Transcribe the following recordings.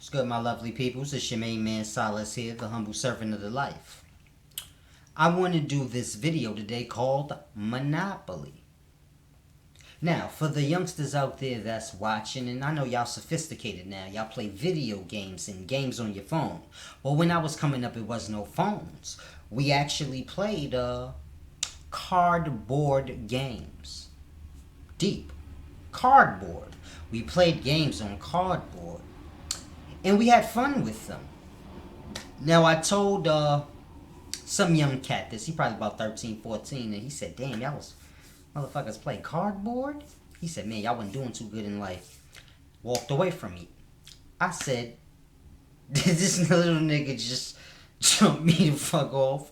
What's good, my lovely peoples? It's your main man Solace here, the humble servant of the life. I want to do this video today called Monopoly. Now, for the youngsters out there that's watching, and I know y'all sophisticated now, y'all play video games and games on your phone. Well, when I was coming up, it was no phones. We actually played cardboard games. Deep. Cardboard. We played games on cardboard. And we had fun with them. Now, I told some young cat this. He probably about 13, 14. And he said, damn, y'all was motherfuckers play cardboard? He said, man, y'all wasn't doing too good in life. Walked away from me. I said, this little nigga just jumped me the fuck off.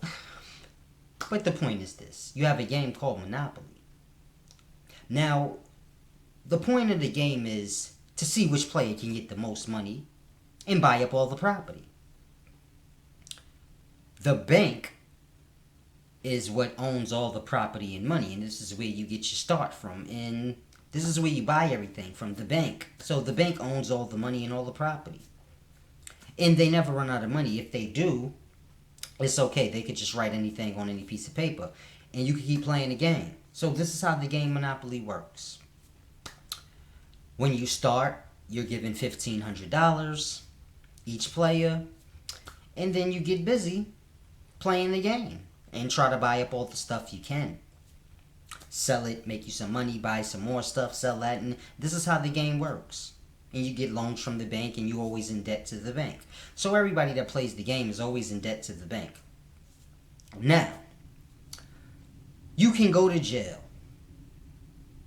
But the point is this. You have a game called Monopoly. Now, the point of the game is to see which player can get the most money and buy up all the property. The bank is what owns all the property and money, and this is where you get your start from, and this is where you buy everything from, the bank. So the bank owns all the money and all the property, and they never run out of money. If they do, it's okay. They could just write anything on any piece of paper, and you can keep playing the game. So this is how the game Monopoly works. When you start, you're given $1,500 each player, and then you get busy playing the game and try to buy up all the stuff you can. Sell it, make you some money, buy some more stuff, sell that, and this is how the game works. And you get loans from the bank, and you're always in debt to the bank. So everybody that plays the game is always in debt to the bank. Now, you can go to jail.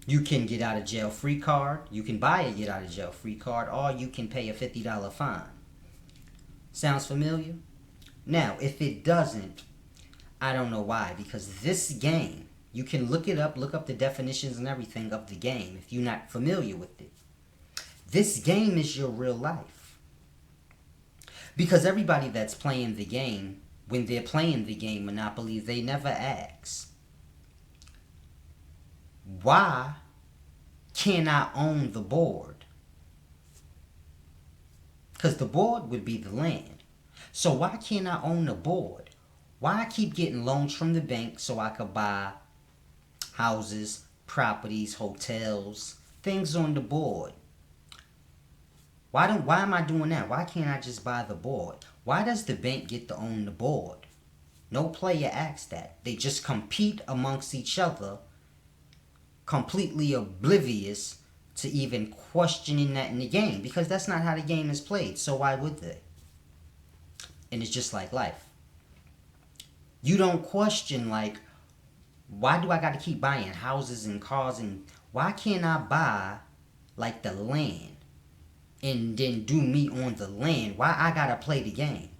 You can get out of jail free card. You can buy a get out of jail free card, or you can pay a $50 fine. Sounds familiar? Now, if it doesn't, I don't know why. Because this game, you can look it up, look up the definitions and everything of the game if you're not familiar with it. This game is your real life. Because everybody that's playing the game, when they're playing the game Monopoly, they never ask, why can't I own the board? Because the board would be the land. So why can't I own the board? Why I keep getting loans from the bank so I could buy houses, properties, hotels, things on the board? Why am I doing that? Why can't I just buy the board? Why does the bank get to own the board? No player asks that. They just compete amongst each other, completely oblivious to even questioning that in the game, because that's not how the game is played. So why would they? And it's just like life. You don't question, like, why do I got to keep buying houses and cars, and why can't I buy, like, the land and then do me on the land? Why I got to play the game?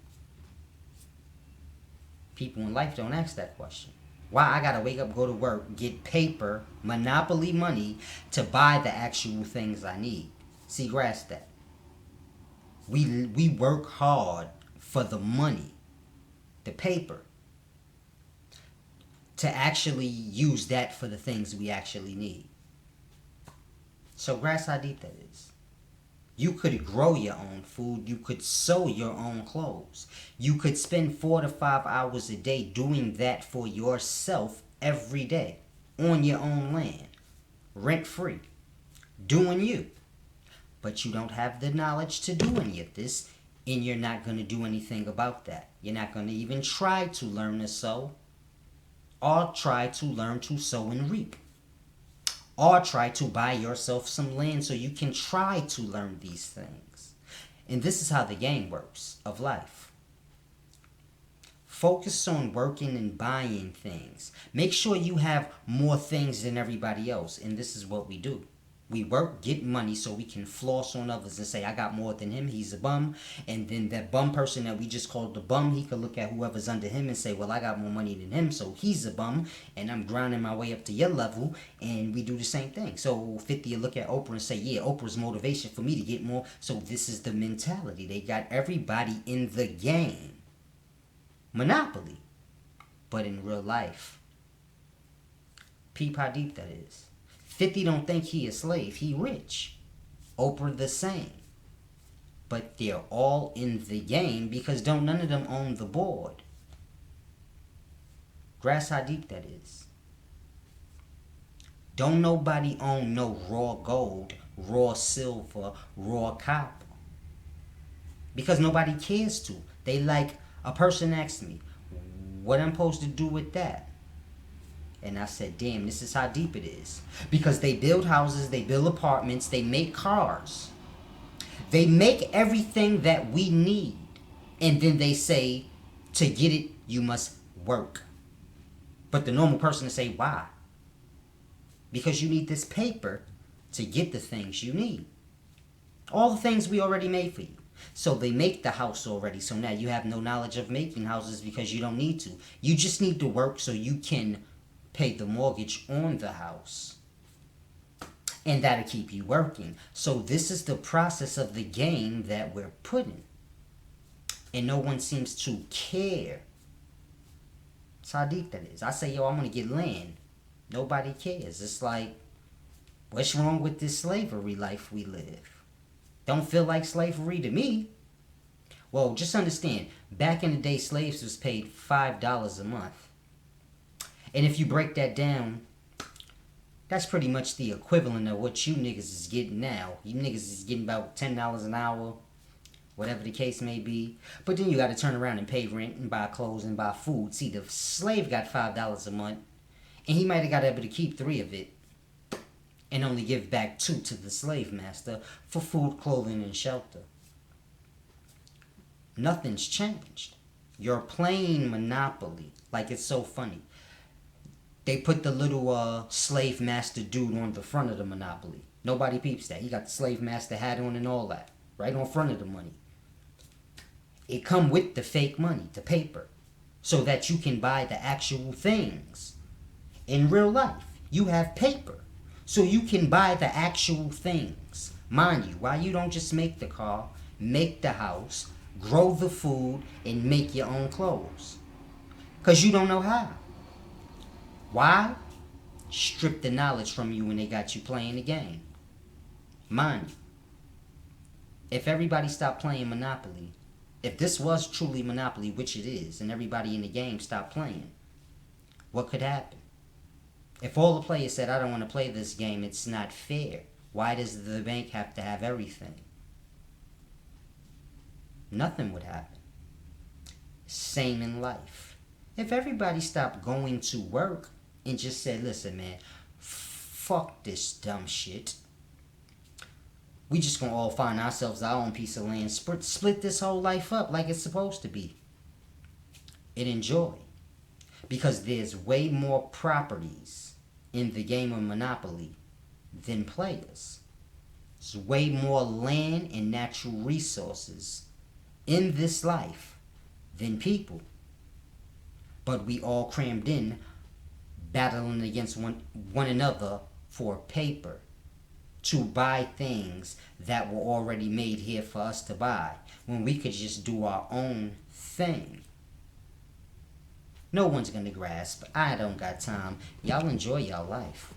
People in life don't ask that question. Why I got to wake up, go to work, get paper, Monopoly money to buy the actual things I need? See, grasp that. We work hard for the money, the paper, to actually use that for the things we actually need. So grasp how deep that is. You could grow your own food. You could sew your own clothes. You could spend 4 to 5 hours a day doing that for yourself every day on your own land, rent free, doing you. But you don't have the knowledge to do any of this, and you're not going to do anything about that. You're not going to even try to learn to sew, or try to learn to sow and reap, or try to buy yourself some land so you can try to learn these things. And this is how the game works of life. Focus on working and buying things. Make sure you have more things than everybody else. And this is what we do. We work, get money so we can floss on others and say, I got more than him, he's a bum. And then that bum person that we just called the bum, he could look at whoever's under him and say, well, I got more money than him, so he's a bum. And I'm grinding my way up to your level. And we do the same thing. So 50 will look at Oprah and say, yeah, Oprah's motivation for me to get more. So this is the mentality. They got everybody in the game. Monopoly. But in real life, peep how deep that is. 50 don't think he a slave. He rich. Oprah the same. but they're all in the game because don't none of them own the board. Grasp how deep that is. Don't nobody own no raw gold, raw silver, raw copper. Because nobody cares to. They like, a person asked me, what I'm supposed to do with that? And I said, damn, this is how deep it is. Because they build houses, they build apartments, they make cars. They make everything that we need. And then they say, to get it, you must work. But the normal person will say, why? Because you need this paper to get the things you need. All the things we already made for you. So they make the house already. So now you have no knowledge of making houses because you don't need to. You just need to work so you can pay the mortgage on the house. And that'll keep you working. So this is the process of the game that we're putting. And no one seems to care. That's how deep that is. I say, yo, I'm going to get land. Nobody cares. It's like, what's wrong with this slavery life we live? Don't feel like slavery to me. Well, just understand, back in the day, slaves was paid $5 a month. And if you break that down, that's pretty much the equivalent of what you niggas is getting now. You niggas is getting about $10 an hour, whatever the case may be. But then you got to turn around and pay rent and buy clothes and buy food. See, the slave got $5 a month, and he might have got able to keep 3 of it and only give back 2 to the slave master for food, clothing, and shelter. Nothing's changed. You're playing Monopoly. Like, it's so funny. They put the little slave master dude on the front of the Monopoly. Nobody peeps that. He got the slave master hat on and all that. Right on front of the money. It come with the fake money, the paper. So that you can buy the actual things. In real life, you have paper. So you can buy the actual things. Mind you, why you don't just make the car, make the house, grow the food, and make your own clothes? Because you don't know how. Why? Strip the knowledge from you when they got you playing the game. Mind you, if everybody stopped playing Monopoly, if this was truly Monopoly, which it is, and everybody in the game stopped playing, what could happen? If all the players said, I don't want to play this game, it's not fair. Why does the bank have to have everything? Nothing would happen. Same in life. If everybody stopped going to work and just said, listen, man, fuck this dumb shit. We just gonna all find ourselves our own piece of land, split this whole life up like it's supposed to be. And enjoy. Because there's way more properties in the game of Monopoly than players. There's way more land and natural resources in this life than people. But we all crammed in, battling against one another for paper to buy things that were already made here for us to buy, when we could just do our own thing. No one's gonna grasp. I don't got time. Y'all enjoy y'all life.